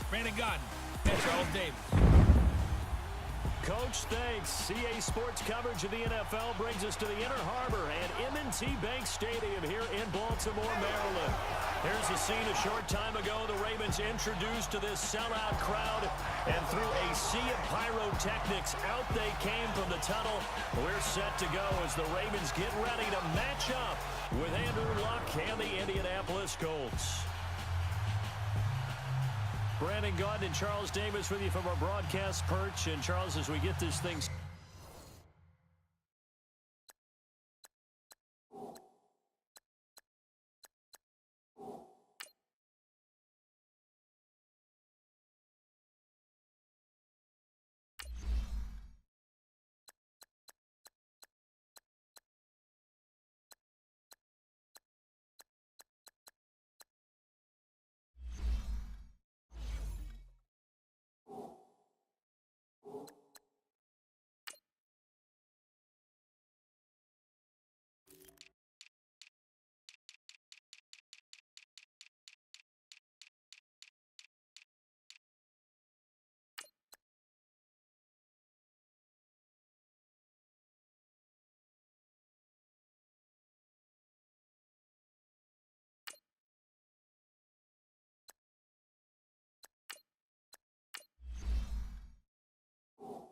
Brandon Gunn and Charles Davis. Coach, thanks. CA Sports coverage of the NFL brings us to the Inner Harbor and M&T Bank Stadium here in Baltimore, Maryland. Here's the scene a short time ago. The Ravens introduced to this sellout crowd, and through a sea of pyrotechnics, out they came from the tunnel. We're set to go as the Ravens get ready to match up with Andrew Luck and the Indianapolis Colts. Brandon Gunn and Charles Davis with you from our broadcast perch. And Charles, as we get this thing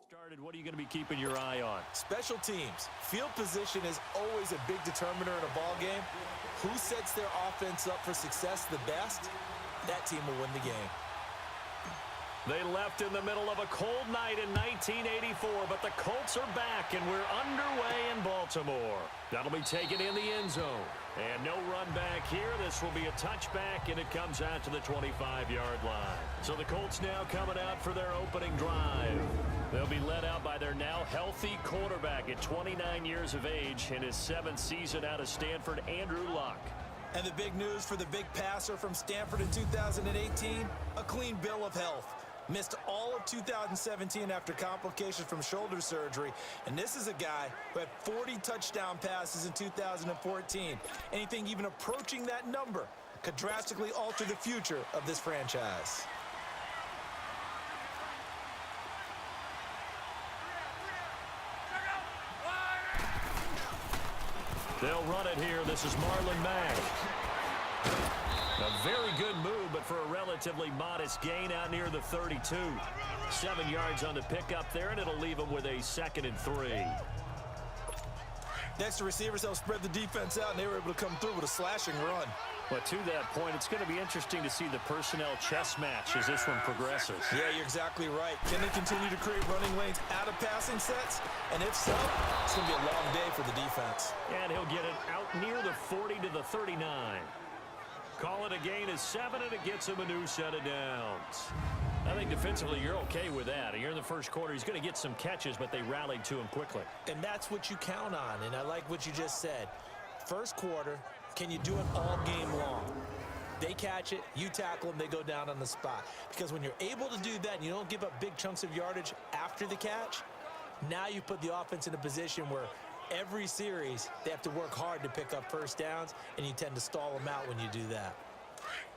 started, what are you going to be keeping your eye on? Special teams. Field position is always a big determiner in a ball game. Who sets their offense up for success the best, that team will win the game. They left in the middle of a cold night in 1984, but the Colts are back, and we're underway in Baltimore. That'll be taken in the end zone. And no run back here. This will be a touchback, and it comes out to the 25-yard line. So the Colts now coming out for their opening drive. They'll be led out by their now healthy quarterback at 29 years of age in his 7th season out of Stanford, Andrew Luck. And the big news for the big passer from Stanford in 2018, a clean bill of health. Missed all of 2017 after complications from shoulder surgery. And this is a guy who had 40 touchdown passes in 2014. Anything even approaching that number could drastically alter the future of this franchise. They'll run it here. This is Marlon Mack. A very good move, but for a relatively modest gain out near the 32. 7 yards on the pickup there, and it'll leave them with a 2nd and 3. Next, the receivers help spread the defense out, and they were able to come through with a slashing run. But to that point, it's going to be interesting to see the personnel chess match as this one progresses. Yeah, you're exactly right. Can they continue to create running lanes out of passing sets? And if so, it's going to be a long day for the defense. And he'll get it out near the 40 to the 39. Call it a gain of 7, and it gets him a new set of downs. I think defensively you're okay with that. Here in the first quarter, he's going to get some catches, but they rallied to him quickly. And that's what you count on, and I like what you just said. First quarter, can you do it all game long? They catch it, you tackle them, they go down on the spot. Because when you're able to do that and you don't give up big chunks of yardage after the catch, now you put the offense in a position where every series they have to work hard to pick up first downs, and you tend to stall them out when you do that.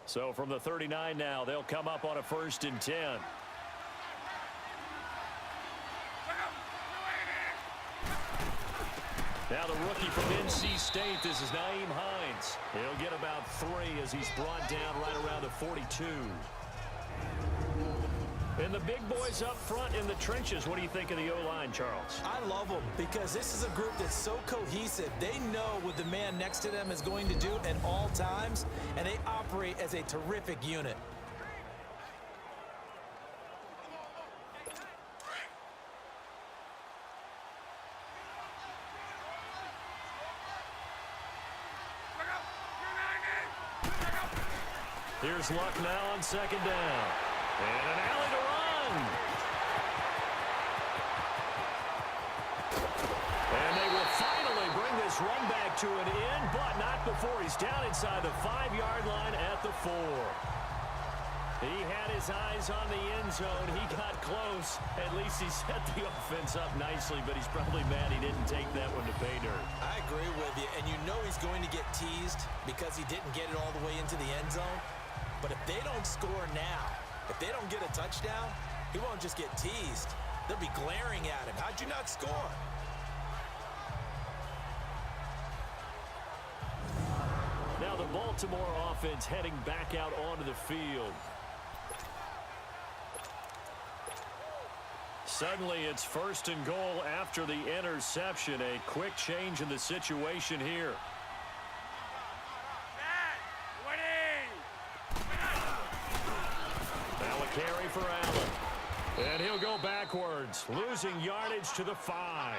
So from the 39 now, they'll come up on a 1st and 10. Now the rookie from NC State, this is Nyheim Hines. He'll get about 3 as he's brought down right around the 42. And the big boys up front in the trenches. What do you think of the O-line, Charles? I love them because this is a group that's so cohesive. They know what the man next to them is going to do at all times, and they operate as a terrific unit. Here's Luck now on 2nd down. And an alley to run. And they will finally bring this run back to an end, but not before he's down inside the 5-yard line at the 4. He had his eyes on the end zone. He got close. At least he set the offense up nicely, but he's probably mad he didn't take that one to pay dirt. I agree with you, and you know he's going to get teased because he didn't get it all the way into the end zone. But if they don't score now, If they don't get a touchdown, he won't just get teased. They'll be glaring at him. How'd you not score? Now the Baltimore offense heading back out onto the field. Suddenly it's 1st and goal after the interception. A quick change in the situation here. Now a carry for Allen. And he'll go backwards, losing yardage to the 5.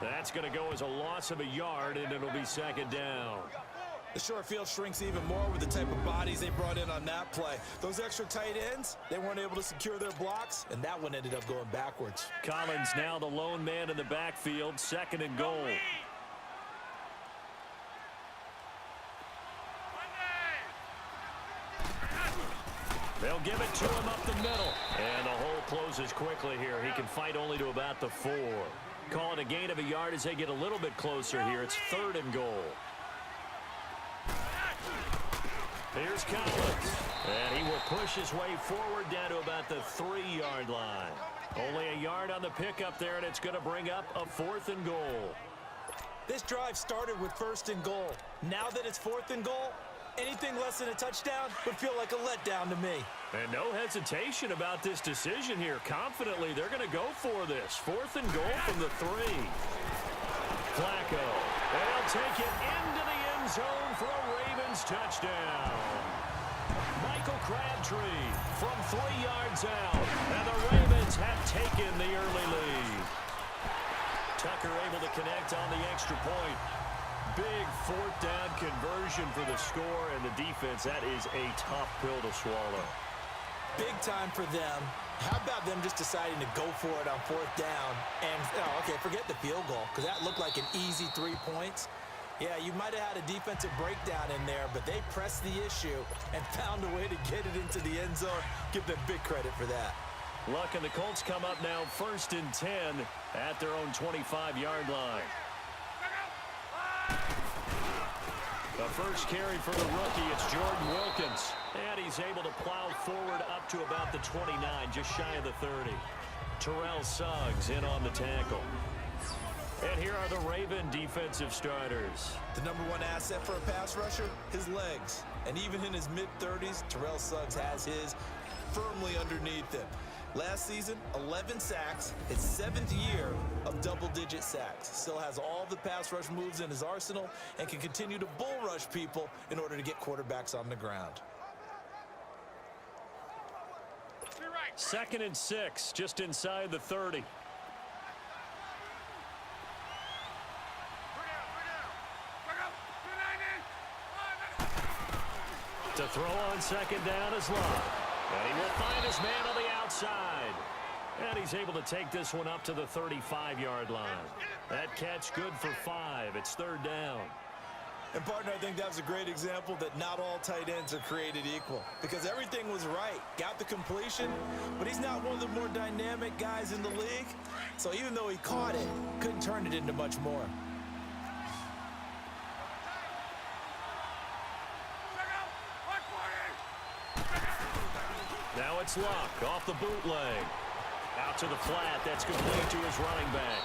That's going to go as a loss of a yard, and it'll be 2nd down. The short field shrinks even more with the type of bodies they brought in on that play. Those extra tight ends, they weren't able to secure their blocks, and that one ended up going backwards. Collins now the lone man in the backfield, 2nd and goal. They'll give it to him up the middle. And the hole closes quickly here. He can fight only to about the 4. Call it a gain of a yard as they get a little bit closer here. It's 3rd and goal. Here's Collins. And he will push his way forward down to about the 3-yard line. Only a yard on the pickup there, and it's going to bring up a 4th and goal. This drive started with 1st and goal. Now that it's 4th and goal, anything less than a touchdown would feel like a letdown to me. And no hesitation about this decision here. Confidently, they're going to go for this. 4th and goal from the 3. Flacco. They'll take it into the end zone for a Ravens touchdown. Michael Crabtree from 3 yards out. And the Ravens have taken the early lead. Tucker able to connect on the extra point. Big 4th down conversion for the score, and the defense, that is a tough pill to swallow. Big time for them. How about them just deciding to go for it on 4th down? And, okay, forget the field goal, because that looked like an easy 3 points. Yeah, you might have had a defensive breakdown in there, but they pressed the issue and found a way to get it into the end zone. Give them big credit for that. Luck and the Colts come up now 1st and 10 at their own 25-yard line. The first carry for the rookie, it's Jordan Wilkins. And he's able to plow forward up to about the 29, just shy of the 30. Terrell Suggs in on the tackle. And here are the Raven defensive starters. The #1 asset for a pass rusher, his legs. And even in his mid-30s, Terrell Suggs has his firmly underneath him. Last season, 11 sacks, his 7th year of double-digit sacks. Still has all the pass rush moves in his arsenal and can continue to bull rush people in order to get quarterbacks on the ground. 2nd and 6, just inside the 30. To throw on 2nd down is Love. And he will find his man on the outside. And he's able to take this one up to the 35-yard line. That catch good for 5. It's 3rd down. And, partner, I think that was a great example that not all tight ends are created equal. Because everything was right. Got the completion, but he's not one of the more dynamic guys in the league. So even though he caught it, couldn't turn it into much more. Now it's Luck off the bootleg. Out to the flat. That's complete to his running back.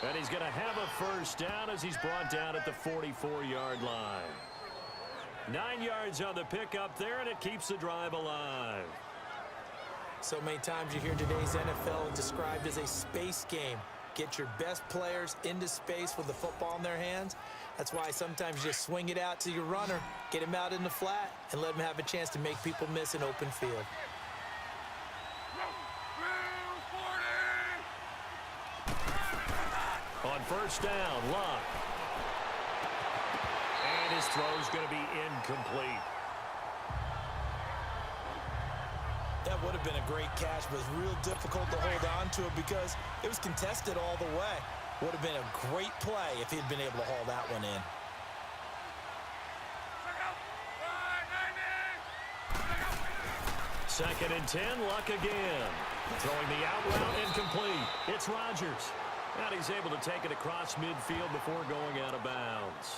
And he's going to have a 1st down as he's brought down at the 44-yard line. 9 yards on the pickup there, and it keeps the drive alive. So many times you hear today's NFL described as a space game. Get your best players into space with the football in their hands. That's why sometimes you just swing it out to your runner, get him out in the flat, and let him have a chance to make people miss an open field. On 1st down, Luck. And his throw's going to be incomplete. That would have been a great catch, but it was real difficult to hold on to it because it was contested all the way. Would have been a great play if he'd been able to haul that one in. Second and 10, Luck again. Throwing the out route incomplete. It's Rodgers. And he's able to take it across midfield before going out of bounds.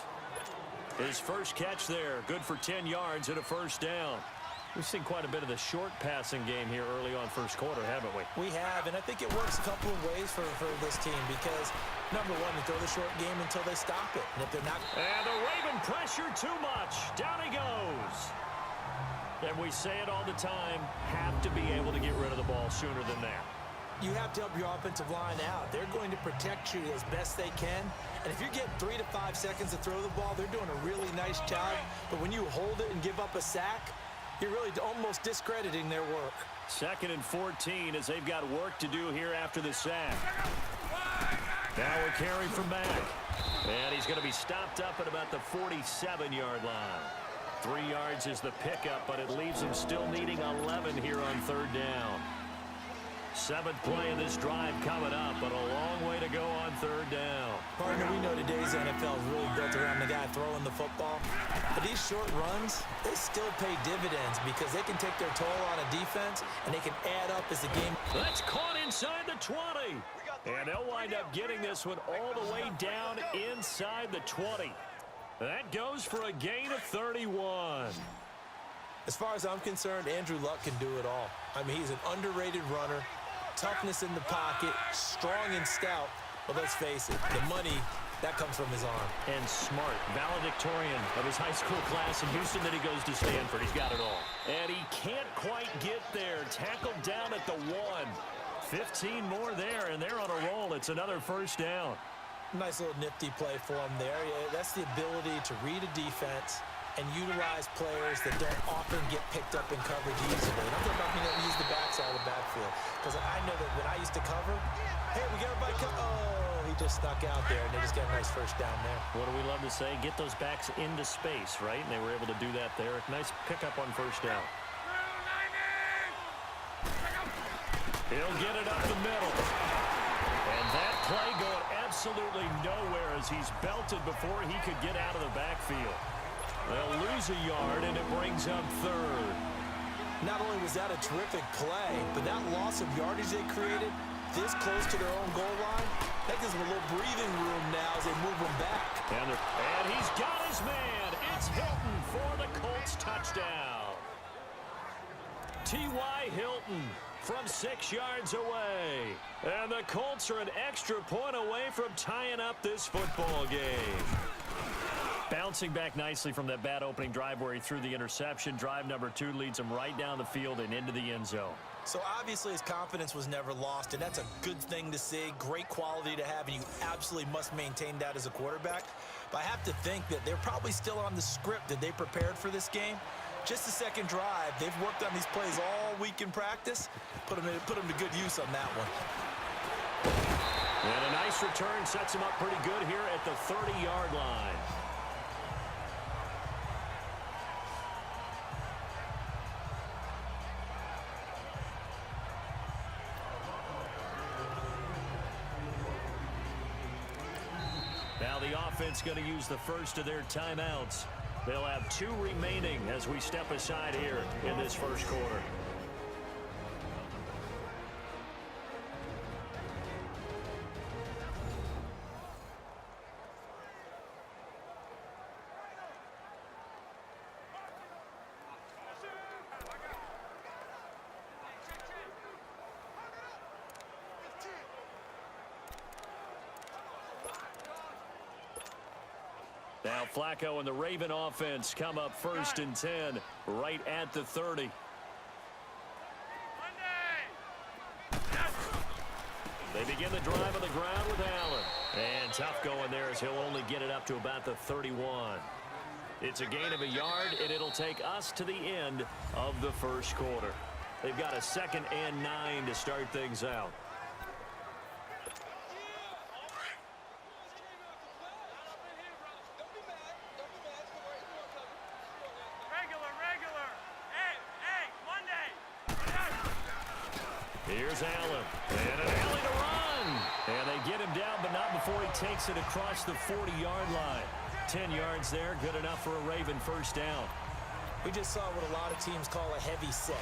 His first catch there, good for 10 yards and a 1st down. We've seen quite a bit of the short passing game here early on first quarter, haven't we? We have, and I think it works a couple of ways for this team because, number one, you throw the short game until they stop it. And if they're not... And the Raven pressure too much. Down he goes. And we say it all the time, have to be able to get rid of the ball sooner than that. You have to help your offensive line out. They're going to protect you as best they can. And if you're getting 3 to 5 seconds to throw the ball, they're doing a really nice job. But when you hold it and give up a sack, you're really almost discrediting their work. 2nd and 14 as they've got work to do here after the sack. Now a carry from back. And he's going to be stopped up at about the 47-yard line. 3 yards is the pickup, but it leaves him still needing 11 here on 3rd down. 7th play of this drive coming up, but a long way to go on 3rd down. Partner, we know today's NFL is really built around the guy throwing the football. But these short runs, they still pay dividends because they can take their toll on a defense, and they can add up as the game. That's caught inside the 20. And they'll wind up getting this one all the way down inside the 20. That goes for a gain of 31. As far as I'm concerned, Andrew Luck can do it all. I mean, he's an underrated runner. Toughness in the pocket, strong and stout. But let's face it, the money, that comes from his arm. And smart, valedictorian of his high school class in Houston, then he goes to Stanford. He's got it all. And he can't quite get there. Tackled down at the 1. 15 more there, and they're on a roll. It's another 1st down. Nice little nifty play for him there. Yeah, that's the ability to read a defense and utilize players that don't often get picked up in coverage easily. And I'm talking about being able to use the backside of the backfield. Because I know that when I used to cover, hey, we got everybody come. Oh, he just snuck out there, and they just got a nice 1st down there. What do we love to say? Get those backs into space, right? And they were able to do that there. Nice pickup on 1st down. He'll get it up the middle. And that play going absolutely nowhere as he's belted before he could get out of the backfield. They'll lose a yard, and it brings up 3rd. Not only was that a terrific play, but that loss of yardage they created this close to their own goal line, that gives them a little breathing room now as they move them back. And he's got his man. It's Hilton for the Colts touchdown. T.Y. Hilton from 6 yards away. And the Colts are an extra point away from tying up this football game. Bouncing back nicely from that bad opening drive where he threw the interception. Drive number 2 leads him right down the field and into the end zone. So obviously his confidence was never lost, and that's a good thing to see. Great quality to have, and you absolutely must maintain that as a quarterback. But I have to think that they're probably still on the script that they prepared for this game. Just the 2nd drive, they've worked on these plays all week in practice. Put them to good use on that one. And a nice return sets him up pretty good here at the 30-yard line. Now the offense going to use the first of their timeouts. They'll have 2 remaining as we step aside here in this 1st quarter. Now Flacco and the Raven offense come up 1st and 10 right at the 30. They begin the drive on the ground with Allen. And tough going there as he'll only get it up to about the 31. It's a gain of a yard, and it'll take us to the end of the 1st quarter. They've got a 2nd and 9 to start things out. Here's Allen, and an alley to run. And they get him down, but not before he takes it across the 40-yard line. 10 yards there, good enough for a Raven 1st down. We just saw what a lot of teams call a heavy set.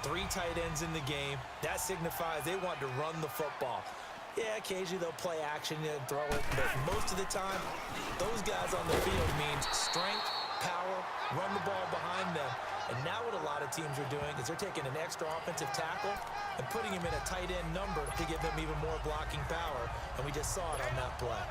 3 tight ends in the game. That signifies they want to run the football. Yeah, occasionally they'll play action and throw it, but most of the time, those guys on the field means strength, power, run the ball behind them. And now what a lot of teams are doing is they're taking an extra offensive tackle and putting him in a tight end number to give them even more blocking power. And we just saw it on that play.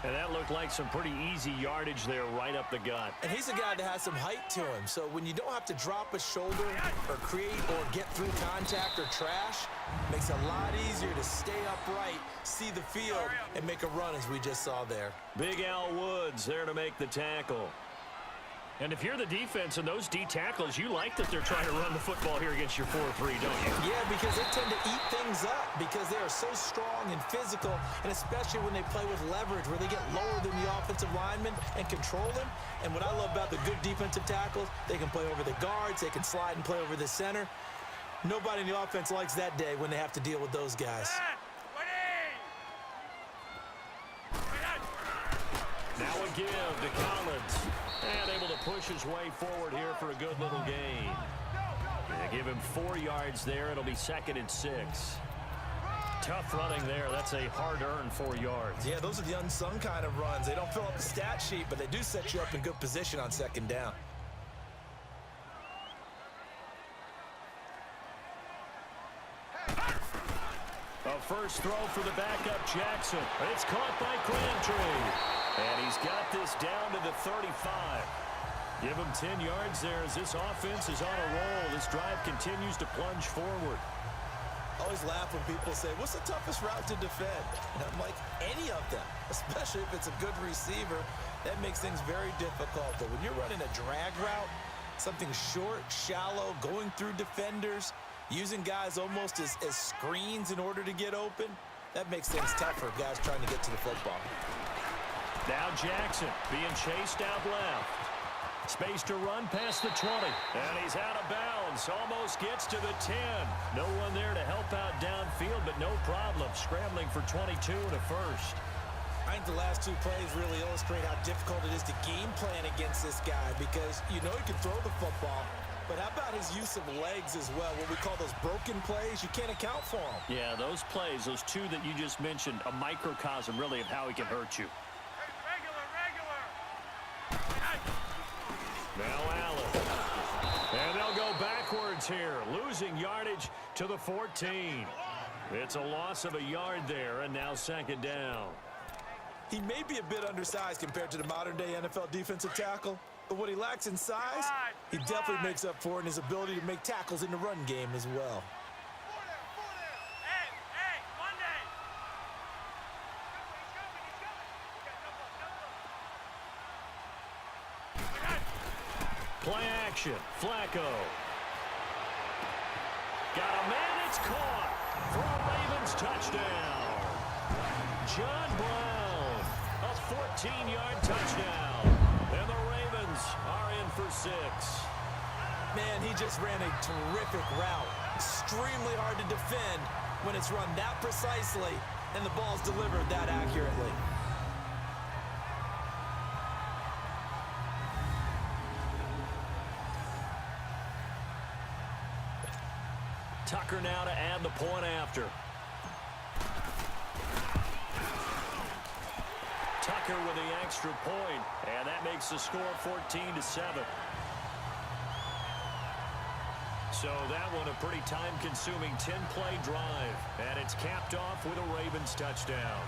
And that looked like some pretty easy yardage there right up the gut. And he's a guy that has some height to him. So when you don't have to drop a shoulder or create or get through contact or trash, it makes it a lot easier to stay upright, see the field, and make a run as we just saw there. Big Al Woods there to make the tackle. And if you're the defense and those D tackles, you like that they're trying to run the football here against your 4-3, don't you? Yeah, because they tend to eat things up because they are so strong and physical, and especially when they play with leverage where they get lower than the offensive lineman and control them. And what I love about the good defensive tackles, they can play over the guards, they can slide and play over the center. Nobody in the offense likes that day when they have to deal with those guys. Now a give to Collins. And able to push his way forward here for a good little gain. They give him 4 yards there. It'll be 2nd and 6. Tough running there. That's a hard-earned 4 yards. Yeah, those are the unsung kind of runs. They don't fill up the stat sheet, but they do set you up in good position on 2nd down. A first throw for the backup Jackson. It's caught by Crabtree. And he's got this down to the 35. Give him 10 yards there as this offense is on a roll. This drive continues to plunge forward. I always laugh when people say, what's the toughest route to defend? And I'm like, any of them, especially if it's a good receiver. That makes things very difficult. But when you're running a drag route, something short, shallow, going through defenders, using guys almost as screens in order to get open, that makes things tougher, guys trying to get to the football. Now Jackson being chased out left. Space to run past the 20. And he's out of bounds. Almost gets to the 10. No one there to help out downfield, but no problem. Scrambling for 22 and a first. I think the last 2 plays really illustrate how difficult it is to game plan against this guy because you know he can throw the football. But how about his use of legs as well? What we call those broken plays, you can't account for them. Yeah, those plays, those 2 that you just mentioned, a microcosm really of how he can hurt you. Now Allen. And they'll go backwards here, losing yardage to the 14. It's a loss of a yard there, and now 2nd down. He may be a bit undersized compared to the modern-day NFL defensive tackle, but what he lacks in size, he definitely makes up for in his ability to make tackles in the run game as well. Play action. Flacco. Got a man. It's caught for a Ravens touchdown. John Brown. A 14-yard touchdown. And the Ravens are in for 6. Man, he just ran a terrific route. Extremely hard to defend when it's run that precisely and the ball's delivered that accurately. Tucker now to add the point after. Tucker with the extra point, and that makes the score 14-7. So that one a pretty time-consuming 10-play drive, and it's capped off with a Ravens touchdown.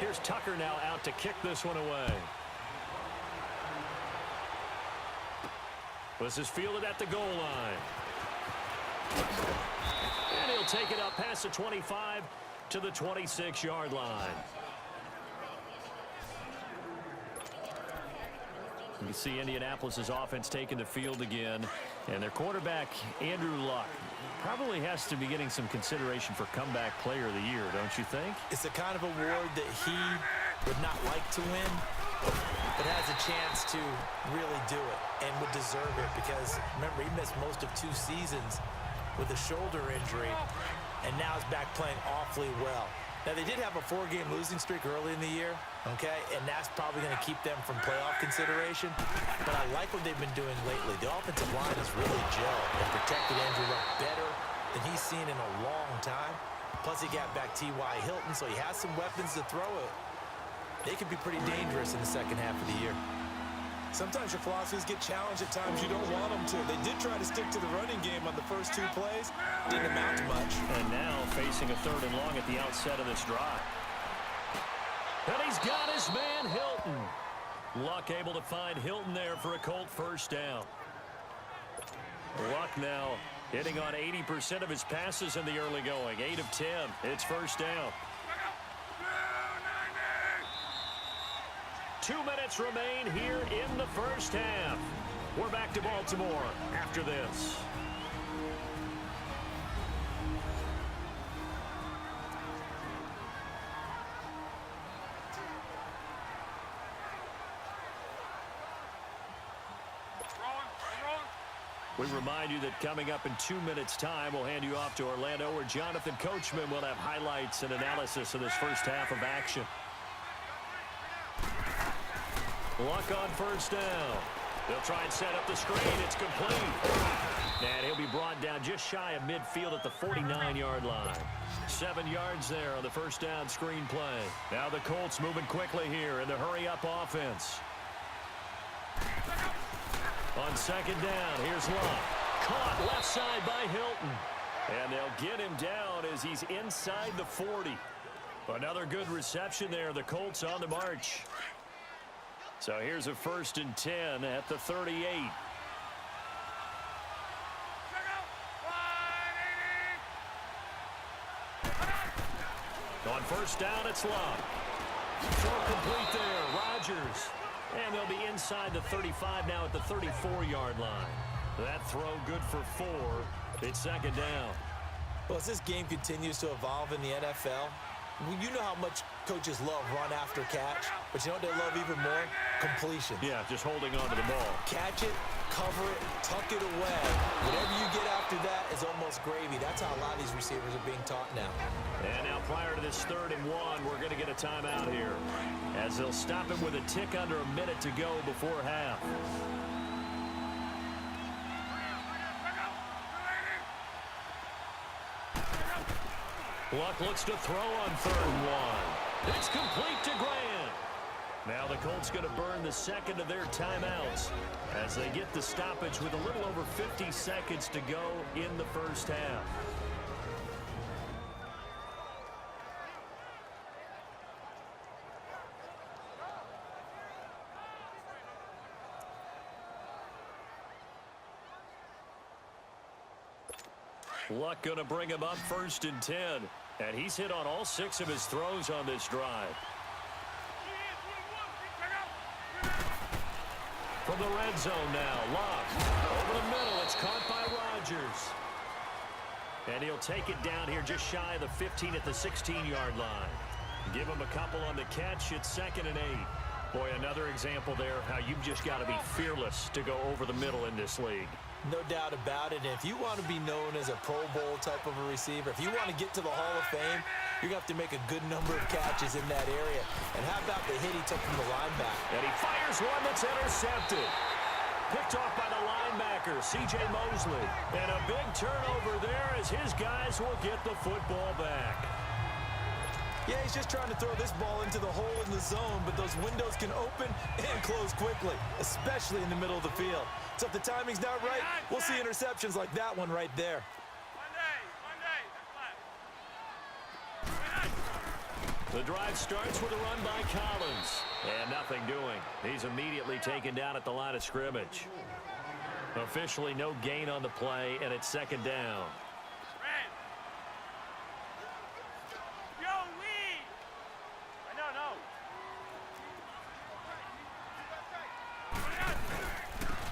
Here's Tucker now out to kick this one away. This is fielded at the goal line. And he'll take it up past the 25 to the 26-yard line. You can see Indianapolis's offense taking the field again. And their quarterback, Andrew Luck, probably has to be getting some consideration for comeback player of the year, don't you think? It's the kind of award that he would not like to win, but has a chance to really do it and would deserve it because, remember, he missed most of 2 seasons with a shoulder injury, and now is back playing awfully well. Now, they did have a 4-game losing streak early in the year, okay? And that's probably going to keep them from playoff consideration. But I like what they've been doing lately. The offensive line has really gelled and protected Andrew Luck better than he's seen in a long time. Plus, he got back T.Y. Hilton, so he has some weapons to throw it. They could be pretty dangerous in the second half of the year. Sometimes your philosophies get challenged at times you don't want them to. They did try to stick to the running game on the first 2 plays. Didn't amount to much. And now facing a 3rd and long at the outset of this drive. And he's got his man Hilton. Luck able to find Hilton there for a Colt first down. Luck now hitting on 80% of his passes in the early going. 8 of 10. It's first down. 2 minutes remain here in the first half. We're back to Baltimore after this. We remind you that coming up in 2 minutes' time, we'll hand you off to Orlando, where Jonathan Coachman will have highlights and analysis of this first half of action. Luck on first down. They'll try and set up the screen. It's complete. And he'll be brought down just shy of midfield at the 49-yard line. 7 yards there on the first down screen play. Now the Colts moving quickly here in the hurry-up offense. On second down, here's Luck. Caught left side by Hilton. And they'll get him down as he's inside the 40. Another good reception there. The Colts on the march. So here's a 1st and 10 at the 38. On first down, it's Luck. Throw complete there, Rodgers. And they'll be inside the 35 now at the 34-yard line. That throw good for 4. It's second down. Well, as this game continues to evolve in the NFL, you know how much coaches love run after catch, but you know what they love even more? Completion. Yeah, just holding on to the ball. Catch it, cover it, tuck it away. Whatever you get after that is almost gravy. That's how a lot of these receivers are being taught now. And now prior to this 3rd and 1, we're going to get a timeout here, as they'll stop him with a tick under a minute to go before half. Luck looks to throw on 3rd and 1. It's complete to Grant. Now the Colts going to burn the second of their timeouts as they get the stoppage with a little over 50 seconds to go in the first half. Luck going to bring him up 1st and 10. And he's hit on all 6 of his throws on this drive. From the red zone now, Luck. Over the middle, it's caught by Rodgers. And he'll take it down here just shy of the 15 at the 16-yard line. Give him a couple on the catch. It's 2nd and 8. Boy, another example there of how you've just got to be fearless to go over the middle in this league. No doubt about it. And if you want to be known as a Pro Bowl type of a receiver, if you want to get to the Hall of Fame, you're going to have to make a good number of catches in that area. And how about the hit he took from the linebacker? And he fires one that's intercepted. Picked off by the linebacker, C.J. Mosley. And a big turnover there as his guys will get the football back. Yeah, he's just trying to throw this ball into the hole in the zone, but those windows can open and close quickly, especially in the middle of the field. So if the timing's not right, we'll see interceptions like that one right there. The drive starts with a run by Collins. And nothing doing. He's immediately taken down at the line of scrimmage. Officially no gain on the play, and it's 2nd down.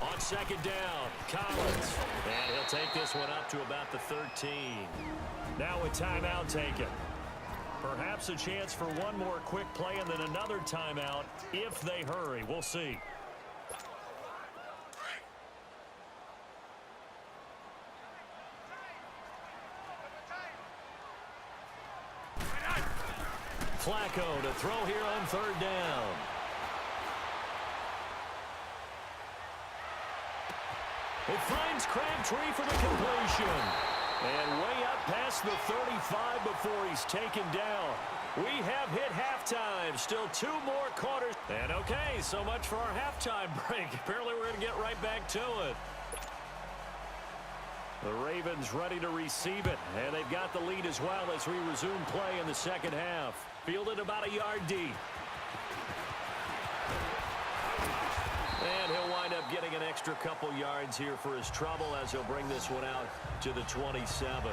On 2nd down, Collins. And he'll take this one up to about the 13. Now a timeout taken. Perhaps a chance for one more quick play and then another timeout if they hurry. We'll see. Flacco to throw here on third down. It finds Crabtree for the completion. And way up past the 35 before he's taken down. We have hit halftime. Still 2 more quarters. And okay, so much for our halftime break. Apparently we're going to get right back to it. The Ravens ready to receive it. And they've got the lead as well as we resume play in the second half. Fielded about a yard deep. And he'll wind up getting an extra couple yards here for his trouble as he'll bring this one out to the 27.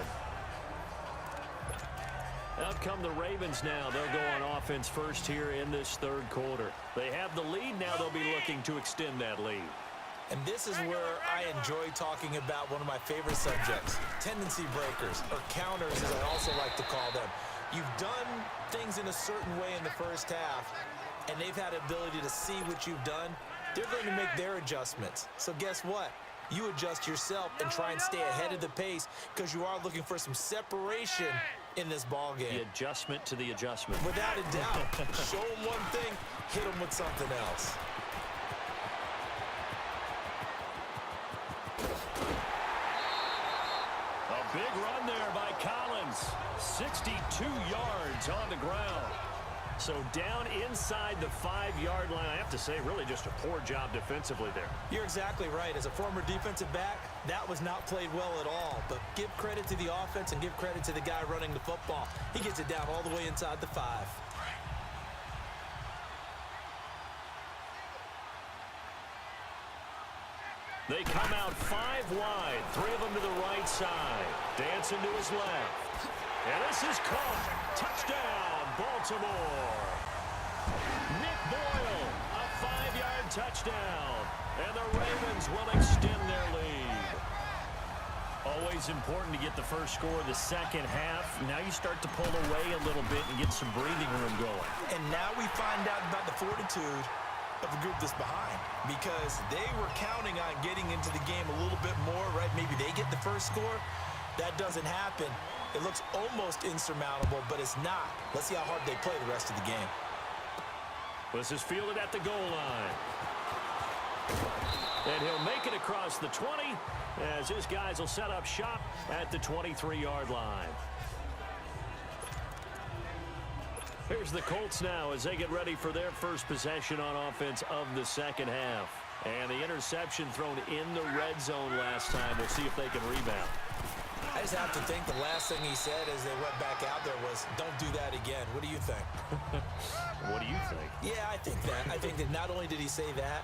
Out come the Ravens now. They'll go on offense first here in this third quarter. They have the lead. Now they'll be looking to extend that lead. And this is where I enjoy talking about one of my favorite subjects, tendency breakers, or counters as I also like to call them. You've done things in a certain way in the first half, and they've had the ability to see what you've done. They're going to make their adjustments. So guess what? You adjust yourself and try and stay ahead of the pace because you are looking for some separation in this ball game. The adjustment to the adjustment. Without a doubt. Show them one thing, hit them with something else. A big run there by Collins. 62 yards on the ground. So down inside the 5-yard line. I have to say, really just a poor job defensively there. You're exactly right. As a former defensive back, that was not played well at all. But give credit to the offense and give credit to the guy running the football. He gets it down all the way inside the 5. They come out 5 wide. 3 of them to the right side. Dancing to his left. And this is caught. Touchdown, Baltimore. Nick Boyle, a 5-yard touchdown. And the Ravens will extend their lead. Always important to get the first score of the second half. Now you start to pull away a little bit and get some breathing room going. And now we find out about the fortitude of the group that's behind, because they were counting on getting into the game a little bit more, right? Maybe they get the first score. That doesn't happen. It looks almost insurmountable, but it's not. Let's see how hard they play the rest of the game. This is fielded at the goal line. And he'll make it across the 20 as his guys will set up shop at the 23-yard line. Here's the Colts now as they get ready for their first possession on offense of the second half. And the interception thrown in the red zone last time. We'll see if they can rebound. I just have to think the last thing he said as they went back out there was, don't do that again. What do you think? What do you think? Yeah, I think that. I think that not only did he say that,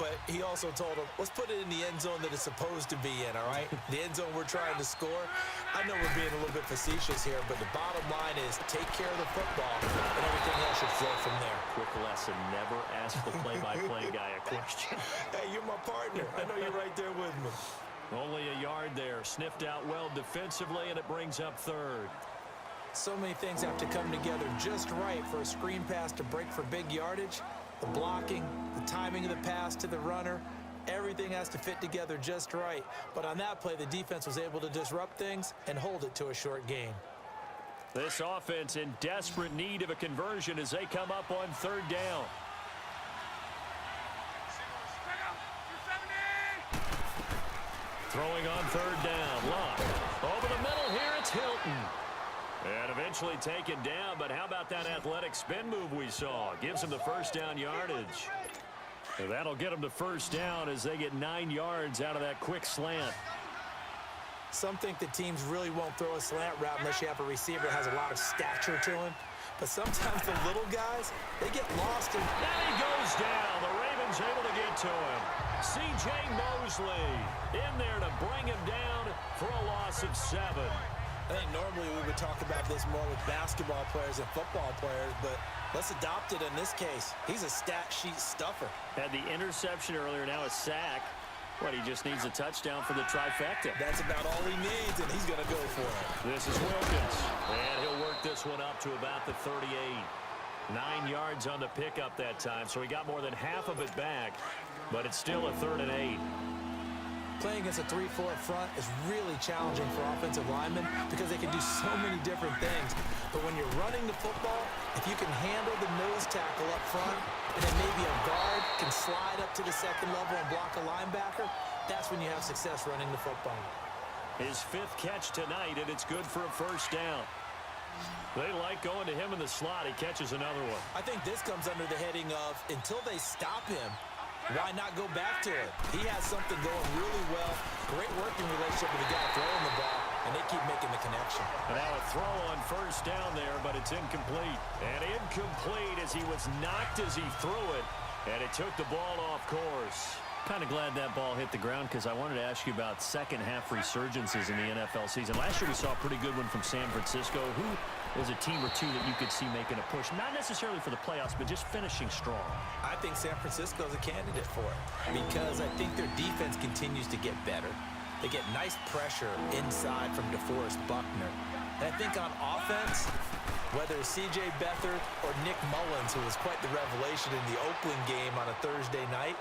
but he also told him, let's put it in the end zone that it's supposed to be in, all right? The end zone we're trying to score. I know we're being a little bit facetious here, but the bottom line is take care of the football, and everything else should flow from there. Quick lesson, never ask the play-by-play guy a question. Hey, you're my partner. I know you're right there with me. Only a yard there. Sniffed out well defensively, and it brings up third. So many things have to come together just right for a screen pass to break for big yardage. The blocking, the timing of the pass to the runner, everything has to fit together just right. But on that play, the defense was able to disrupt things and hold it to a short gain. This offense in desperate need of a conversion as they come up on third down. Throwing on third down. Love. Over the middle here, it's Hilton. And eventually taken down, but how about that athletic spin move we saw? Gives him the first down yardage. And that'll get him the first down as they get 9 yards out of that quick slant. Some think that teams really won't throw a slant route unless you have a receiver that has a lot of stature to him. But sometimes the little guys, they get lost. And he goes down. The Ravens able to get to him. C.J. Mosley in there to bring him down for a loss of 7. I think normally we would talk about this more with basketball players and football players, but let's adopt it in this case. He's a stat sheet stuffer. Had the interception earlier, now a sack. What, he just needs a touchdown for the trifecta. That's about all he needs, and he's going to go for it. This is Wilkins, and he'll work this one up to about the 38. 9 yards on the pickup that time, so he got more than half of it back, but it's still a 3rd and 8. Playing against a 3-4 front is really challenging for offensive linemen because they can do so many different things. But when you're running the football, If you can handle the nose tackle up front, and then maybe a guard can slide up to the second level and block a linebacker, that's when you have success running the football. His 5th catch tonight, and it's good for a first down. They like going to him in the slot. He catches another one. I think this comes under the heading of, until they stop him, why not go back to it? He has something going really well. Great working relationship with the guy throwing the ball, and they keep making the connection. Now a throw on first down there, but it's incomplete. And incomplete as he was knocked as he threw it, and it took the ball off course. Kind of glad that ball hit the ground because I wanted to ask you about second-half resurgences in the NFL season. Last year we saw a pretty good one from San Francisco. Who is a team or two that you could see making a push? Not necessarily for the playoffs, but just finishing strong. I think San Francisco is a candidate for it because I think their defense continues to get better. They get nice pressure inside from DeForest Buckner. And I think on offense, whether it's C.J. Beathard or Nick Mullins, who was quite the revelation in the Oakland game on a Thursday night,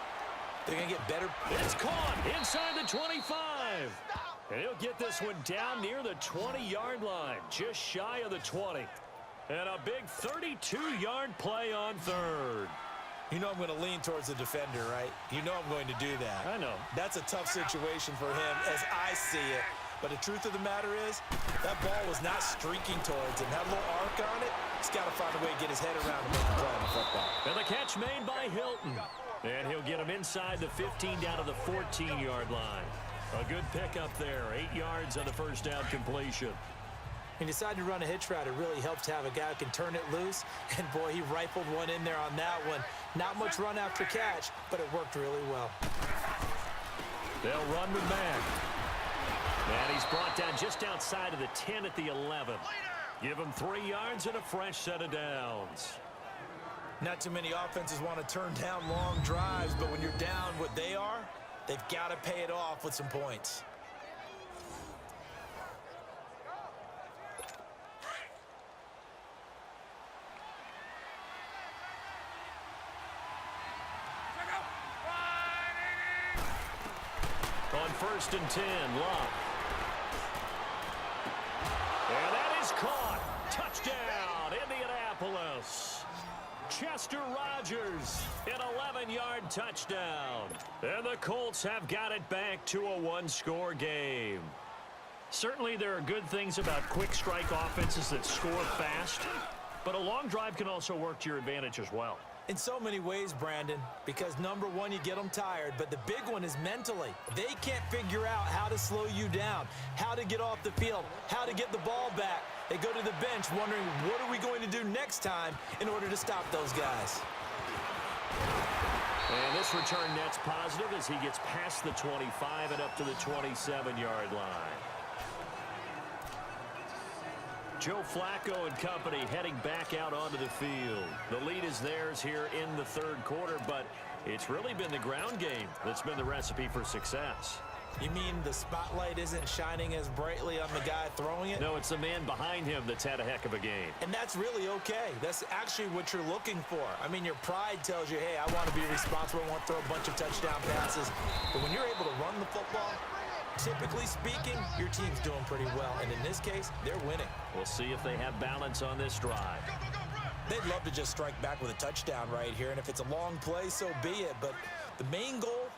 they're going to get better. It's caught inside the 25. And he'll get this one down near the 20-yard line, just shy of the 20. And a big 32-yard play on third. You know I'm going to lean towards the defender, right? You know I'm going to do that. I know. That's a tough situation for him as I see it. But the truth of the matter is, that ball was not streaking towards him. That little arc on it, he's got to find a way to get his head around and make a play on the football. And the catch made by Hilton. And he'll get him inside the 15 down to the 14-yard line. A good pickup there. 8 yards on the first down completion. He decided to run a hitch route. It really helps to have a guy who can turn it loose. And, boy, he rifled one in there on that one. Not much run after catch, but it worked really well. They'll run with Mack. And he's brought down just outside of the 10 at the 11. Give him 3 yards and a fresh set of downs. Not too many offenses want to turn down long drives, but when you're down what they are, they've got to pay it off with some points. On 1st and 10, Love. And that is caught. Touchdown, Indianapolis. Chester Rogers, an 11-yard touchdown. And the Colts have got it back to a one-score game. Certainly there are good things about quick strike offenses that score fast, but a long drive can also work to your advantage as well. In so many ways, Brandon, because number one, you get them tired, but the big one is mentally. They can't figure out how to slow you down, how to get off the field, how to get the ball back. They go to the bench wondering, what are we going to do next time in order to stop those guys? And this return net's positive as he gets past the 25 and up to the 27-yard line. Joe Flacco and company heading back out onto the field. The lead is theirs here in the third quarter, but it's really been the ground game that's been the recipe for success. You mean the spotlight isn't shining as brightly on the guy throwing it? No, it's the man behind him that's had a heck of a game. And that's really okay. That's actually what you're looking for. I mean, your pride tells you, hey, I want to be responsible. I want to throw a bunch of touchdown passes. But when you're able to run the football, typically speaking, your team's doing pretty well. And in this case, they're winning. We'll see if they have balance on this drive. They'd love to just strike back with a touchdown right here. And if it's a long play, so be it. But the main goal,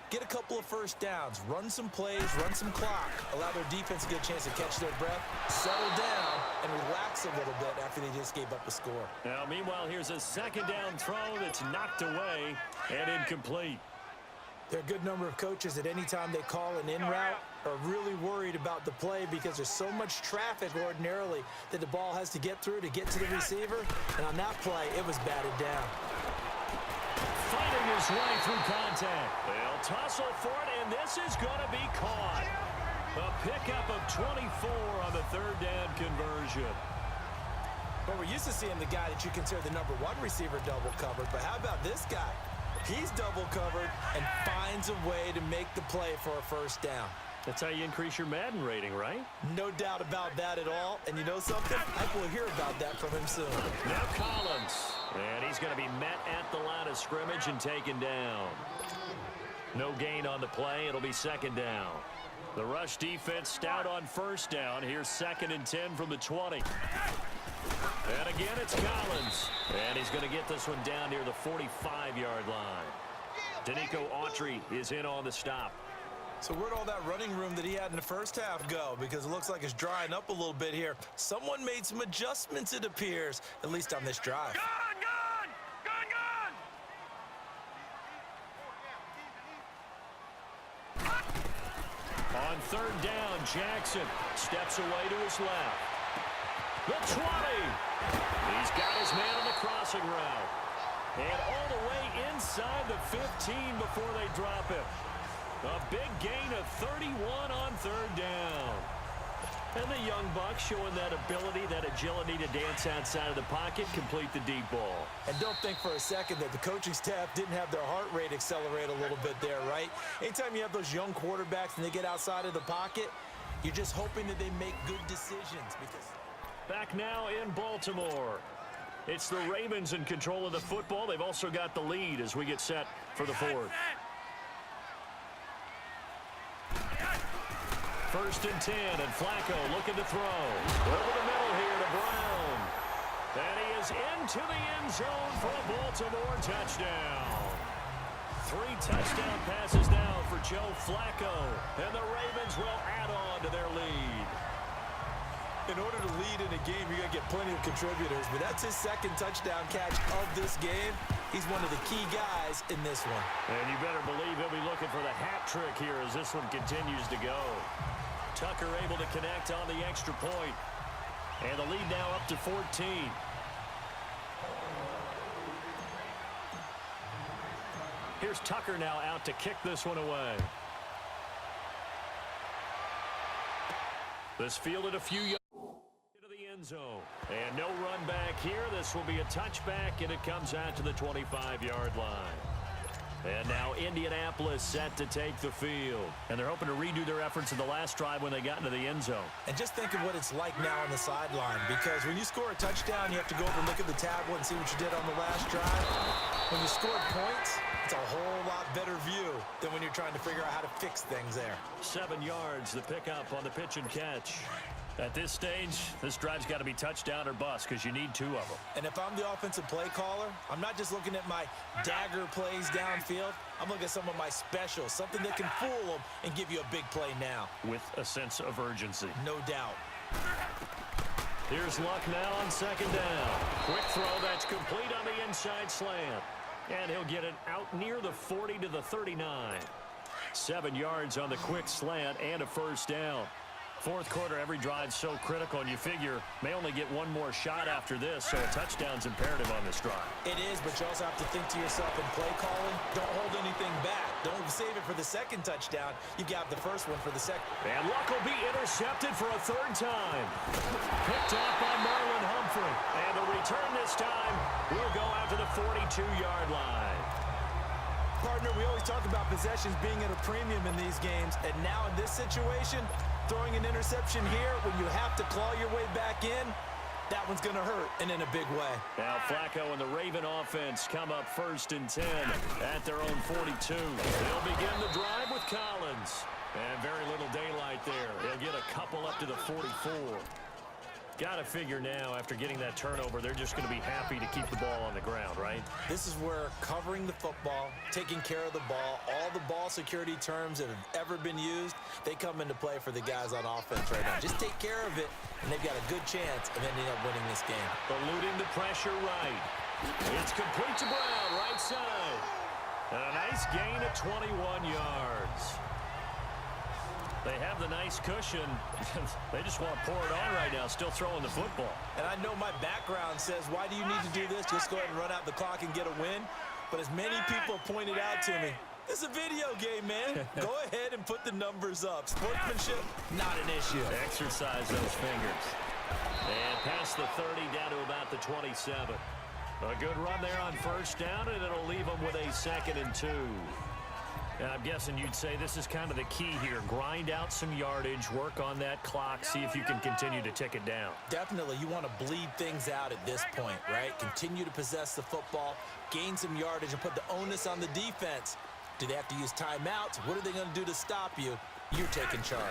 get a couple of first downs, run some plays, run some clock, allow their defense to get a chance to catch their breath, settle down, and relax a little bit after they just gave up a score. Now, meanwhile, here's a second down throw that's knocked away and incomplete. There are a good number of coaches at any time they call an in route are really worried about the play because there's so much traffic ordinarily that the ball has to get through to get to the receiver. And on that play, it was batted down. Fighting his way through contact. They'll tussle for it, and this is going to be caught. A pickup of 24 on the third down conversion. But we're used to seeing the guy that you consider the number one receiver double covered. But how about this guy? He's double covered and finds a way to make the play for a first down. That's how you increase your Madden rating, right? No doubt about that at all. And you know something? I will hear about that from him soon. Now Collins. And he's going to be met at the line of scrimmage and taken down. No gain on the play. It'll be second down. The rush defense stout on first down. Here's 2nd and 10 from the 20. And again, it's Collins. And he's going to get this one down near the 45-yard line. Danico Autry is in on the stop. So where'd all that running room that he had in the first half go? Because it looks like it's drying up a little bit here. Someone made some adjustments, it appears, at least on this drive. On 3rd down, Jackson steps away to his left. The 20. He's got his man on the crossing route. And all the way inside the 15 before they drop him. A big gain of 31 on 3rd down. And the young buck showing that ability, that agility to dance outside of the pocket, complete the deep ball. And don't think for a second that the coaching staff didn't have their heart rate accelerate a little bit there, right? Anytime you have those young quarterbacks and they get outside of the pocket, you're just hoping that they make good decisions. Because back now in Baltimore. It's the Ravens in control of the football. They've also got the lead as we get set for the 4th. 1st and 10, and Flacco looking to throw. Over the middle here to Brown. And he is into the end zone for a Baltimore touchdown. 3 touchdown passes now for Joe Flacco. And the Ravens will add on to their lead. In order to lead in a game, you're going to get plenty of contributors, but that's his 2nd touchdown catch of this game. He's one of the key guys in this one. And you better believe he'll be looking for the hat trick here as this one continues to go. Tucker able to connect on the extra point. And the lead now up to 14. Here's Tucker now out to kick this one away. This fielded a few yards into the end zone. And no run back here. This will be a touchback, and it comes out to the 25-yard line. And now Indianapolis set to take the field. And they're hoping to redo their efforts in the last drive when they got into the end zone. And just think of what it's like now on the sideline, because when you score a touchdown, you have to go over and look at the tablet and see what you did on the last drive. When you scored points, it's a whole lot better view than when you're trying to figure out how to fix things there. 7 yards, the pickup on the pitch and catch. At this stage, this drive's got to be touchdown or bust because you need 2 of them. And if I'm the offensive play caller, I'm not just looking at my dagger plays downfield. I'm looking at some of my specials, something that can fool them and give you a big play now. With a sense of urgency. No doubt. Here's Luck now on 2nd down. Quick throw that's complete on the inside slant. And he'll get it out near the 40 to the 39. 7 yards on the quick slant and a 1st down. 4th quarter, every drive so critical, and you figure may only get 1 more shot after this, so a touchdown's imperative on this drive. It is, but you also have to think to yourself in play calling, don't hold anything back. Don't save it for the 2nd touchdown. You got the 1st one for the 2nd. And Luck will be intercepted for a 3rd time. Picked off by Marlon Humphrey. And the return this time will go out to the 42-yard line. Partner, we always talk about possessions being at a premium in these games, and now in this situation, throwing an interception here when you have to claw your way back in, that one's going to hurt, and in a big way. Now Flacco and the Raven offense come up 1st and 10 at their own 42. They'll begin the drive with Collins. And very little daylight there. They'll get a couple up to the 44. Got to figure now, after getting that turnover, they're just going to be happy to keep the ball on the ground, right? This is where covering the football, taking care of the ball, all the ball security terms that have ever been used, they come into play for the guys on offense right now. Just take care of it, and they've got a good chance of ending up winning this game. Eluding the pressure right. It's complete to Brown, right side. And a nice gain of 21 yards. They have the nice cushion. They just want to pour it on right now, still throwing the football. And I know my background says, why do you need to do this? Just go ahead and run out the clock and get a win. But as many people pointed out to me, this is a video game, man. Go ahead and put the numbers up. Sportsmanship, not an issue. Exercise those fingers. And past the 30 down to about the 27. A good run there on 1st down, and it'll leave them with a 2nd and 2. And I'm guessing you'd say this is kind of the key here. Grind out some yardage, work on that clock, see if you can continue to tick it down. Definitely. You want to bleed things out at this point, right? Continue to possess the football, gain some yardage, and put the onus on the defense. Do they have to use timeouts? What are they going to do to stop you? You're taking charge.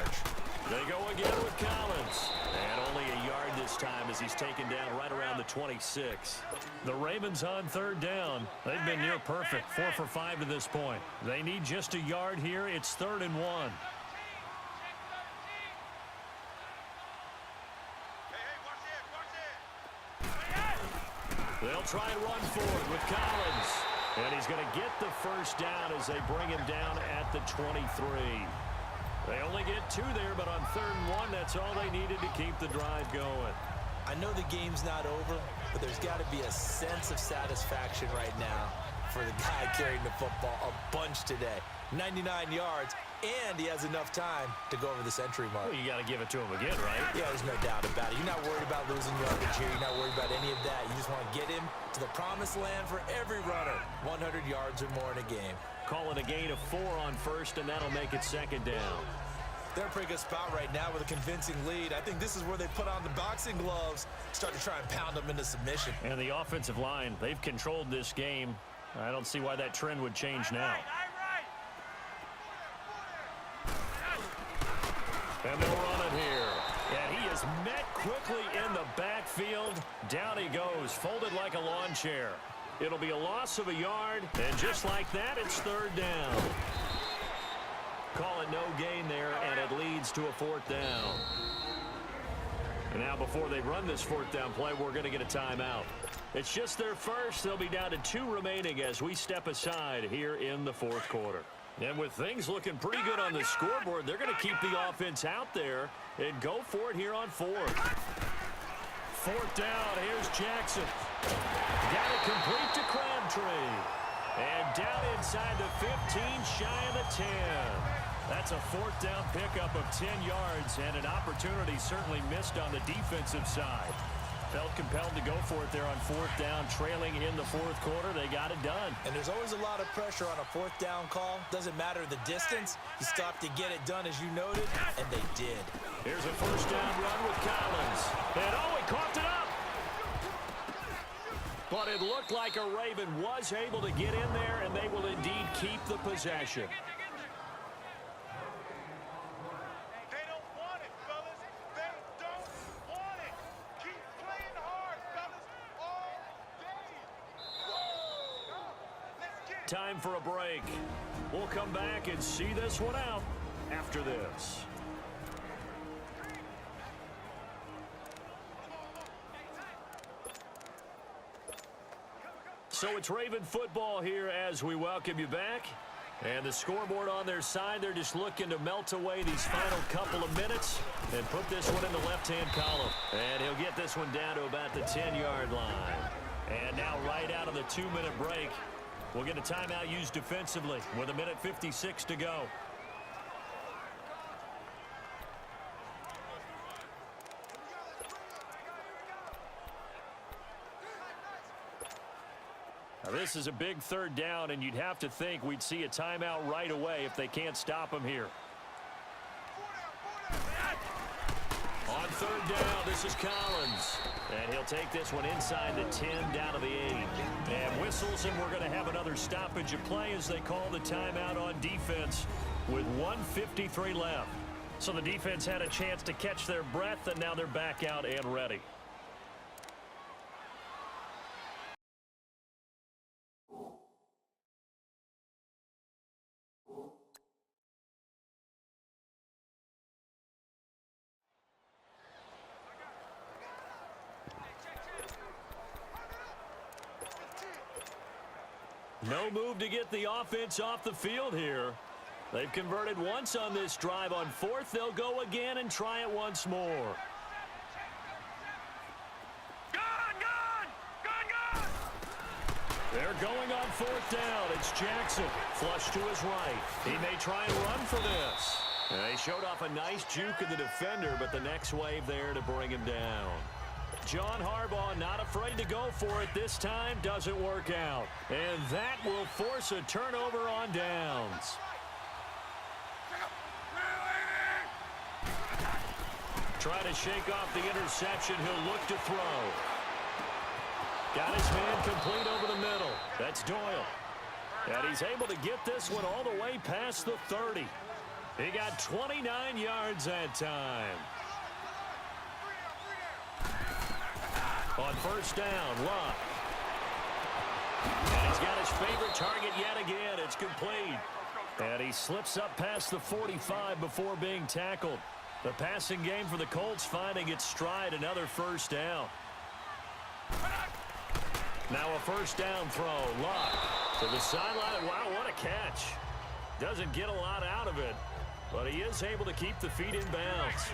They go again with Collins. And only a yard this time as he's taken down right around the 26. The Ravens on third down. They've been near perfect, 4 for 5 to this point. They need just a yard here. It's 3rd and 1. They'll try and run forward with Collins. And he's going to get the first down as they bring him down at the 23. They only get 2 there, but on 3rd and 1, that's all they needed to keep the drive going. I know the game's not over, but there's got to be a sense of satisfaction right now for the guy carrying the football a bunch today. 99 yards, and he has enough time to go over the century mark. Well, you got to give it to him again, right? Yeah, there's no doubt about it. You're not worried about losing yardage here. You're not worried about any of that. You just want to get him to the promised land for every runner. 100 yards or more in a game. Call it a gain of 4 on first, and that'll make it 2nd down. They're in a pretty good spot right now with a convincing lead. I think this is where they put on the boxing gloves, start to try and pound them into submission. And the offensive line, they've controlled this game. I don't see why that trend would change now. And they'll run it here. And he is met quickly in the backfield. Down he goes, folded like a lawn chair. It'll be a loss of a yard, and just like that, it's 3rd down. Call it no gain there, and it leads to a 4th down. And now before they run this 4th down play, we're going to get a timeout. It's just their first. They'll be down to 2 remaining as we step aside here in the 4th quarter. And with things looking pretty good on the scoreboard, they're going to keep the offense out there and go for it here on 4th. 4th down, here's Jackson. Got it complete to Crabtree. And down inside the 15, shy of the 10. That's a 4th down pickup of 10 yards, and an opportunity certainly missed on the defensive side. Felt compelled to go for it there on 4th down, trailing in the 4th quarter. They got it done. And there's always a lot of pressure on a 4th down call. Doesn't matter the distance. You stop to get it done, as you noted, and they did. Here's a 1st down run with Collins. And he coughed it up. But it looked like a Raven was able to get in there, and they will indeed keep the possession. Time for a break. We'll come back and see this one out after this. So it's Raven football here as we welcome you back. And the scoreboard on their side, they're just looking to melt away these final couple of minutes and put this one in the left-hand column. And he'll get this one down to about the 10-yard line. And now right out of the 2-minute break, we'll get a timeout used defensively with 1:56 to go. Now this is a big 3rd down, and you'd have to think we'd see a timeout right away if they can't stop him here. On 3rd down, this is Collins. And he'll take this one inside the 10, down to the 8. And whistles, and we're going to have another stoppage of play as they call the timeout on defense with 1:53 left. So the defense had a chance to catch their breath, and now they're back out and ready. No move to get the offense off the field here. They've converted once on this drive. On 4th, they'll go again and try it once more. They're going on 4th down. It's Jackson. Flush to his right. He may try and run for this. And they showed off a nice juke of the defender, but the next wave there to bring him down. John Harbaugh not afraid to go for it this time. Doesn't work out. And that will force a turnover on downs. Try to shake off the interception. He'll look to throw. Got his man complete over the middle. That's Doyle. And he's able to get this one all the way past the 30. He got 29 yards that time. On first down, Luck. And he's got his favorite target yet again. It's complete. And he slips up past the 45 before being tackled. The passing game for the Colts finding its stride, another first down. Now a first down throw. Luck to the sideline. Wow, what a catch. Doesn't get a lot out of it, but he is able to keep the feet in bounds.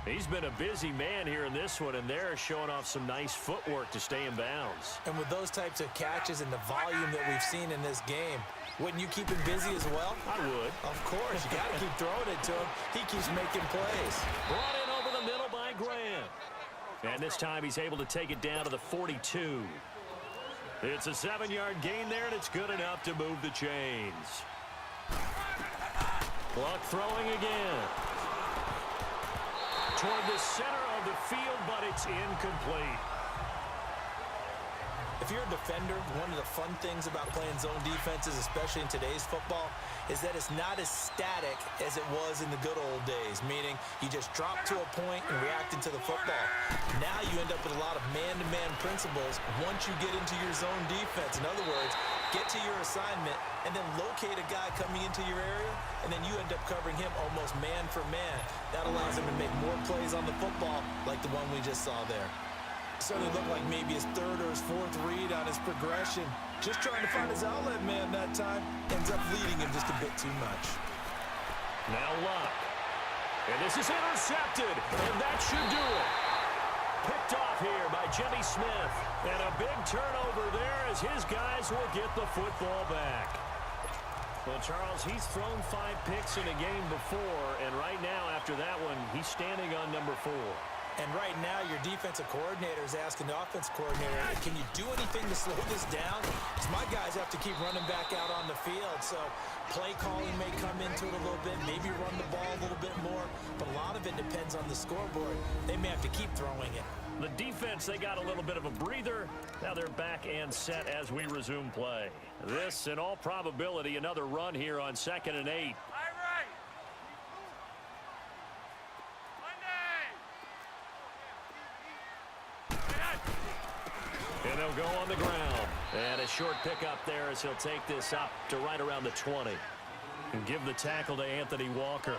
He's been a busy man here in this one, and they're showing off some nice footwork to stay in bounds. And with those types of catches and the volume that we've seen in this game, wouldn't you keep him busy as well? I would. Of course. You got to keep throwing it to him. He keeps making plays. Brought in over the middle by Graham. And this time he's able to take it down to the 42. It's a 7-yard gain there, and it's good enough to move the chains. Clock throwing again. Toward the center of the field, but it's incomplete. If you're a defender, one of the fun things about playing zone defenses, especially in today's football, is that it's not as static as it was in the good old days, meaning you just drop to a point and reacted to the football. Now you end up with a lot of man-to-man principles once you get into your zone defense. In other words, get to your assignment and then locate a guy coming into your area, and then you end up covering him almost man for man. That allows him to make more plays on the football like the one we just saw there. Certainly looked like maybe his third or his fourth read on his progression. Just trying to find his outlet man that time. Ends up leading him just a bit too much. Now Luck. And this is intercepted, and that should do it. Picked off here by Jimmy Smith. And a big turnover there as his guys will get the football back. Well, Charles, he's thrown 5 picks in a game before, and right now after that one, he's standing on number 4. And right now, your defensive coordinator is asking the offensive coordinator, can you do anything to slow this down? Because my guys have to keep running back out on the field. So play calling may come into it a little bit, maybe run the ball a little bit more. But a lot of it depends on the scoreboard. They may have to keep throwing it. The defense, they got a little bit of a breather. Now they're back and set as we resume play. This, in all probability, another run here on 2nd and 8. And they'll go on the ground. And a short pickup there as he'll take this up to right around the 20. And give the tackle to Anthony Walker.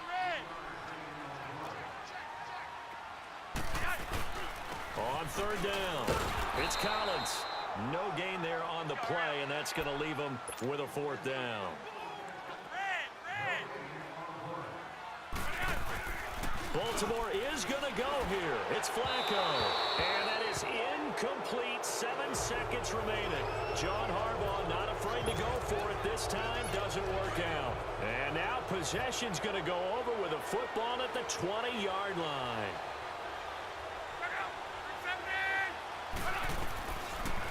On 3rd down, it's Collins. No gain there on the play, and that's going to leave him with a 4th down. Baltimore is going to go here. It's Flacco. And that is incomplete. 7 seconds remaining. John Harbaugh not afraid to go for it this time. Doesn't work out. And now possession's going to go over with a football at the 20-yard line.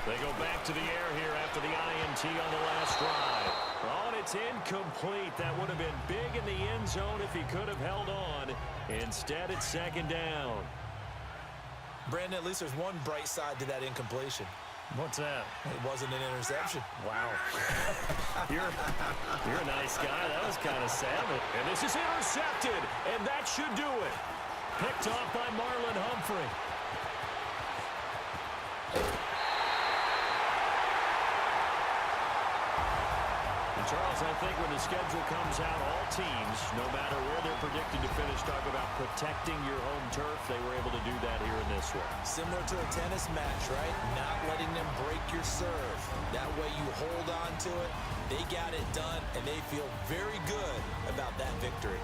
They go back to the air here after the INT on the last drive. Oh, and it's incomplete. That would have been big in the end zone if he could have held on. Instead, it's 2nd down. Brandon, at least there's one bright side to that incompletion. What's that? It wasn't an interception. Wow. You're a nice guy. That was kind of savage. And this is intercepted, and that should do it. Picked off by Marlon Humphrey. Charles, I think when the schedule comes out, all teams, no matter where they're predicted to finish, talk about protecting your home turf. They were able to do that here in this one. Similar to a tennis match, right? Not letting them break your serve. That way you hold on to it. They got it done, and they feel very good about that victory.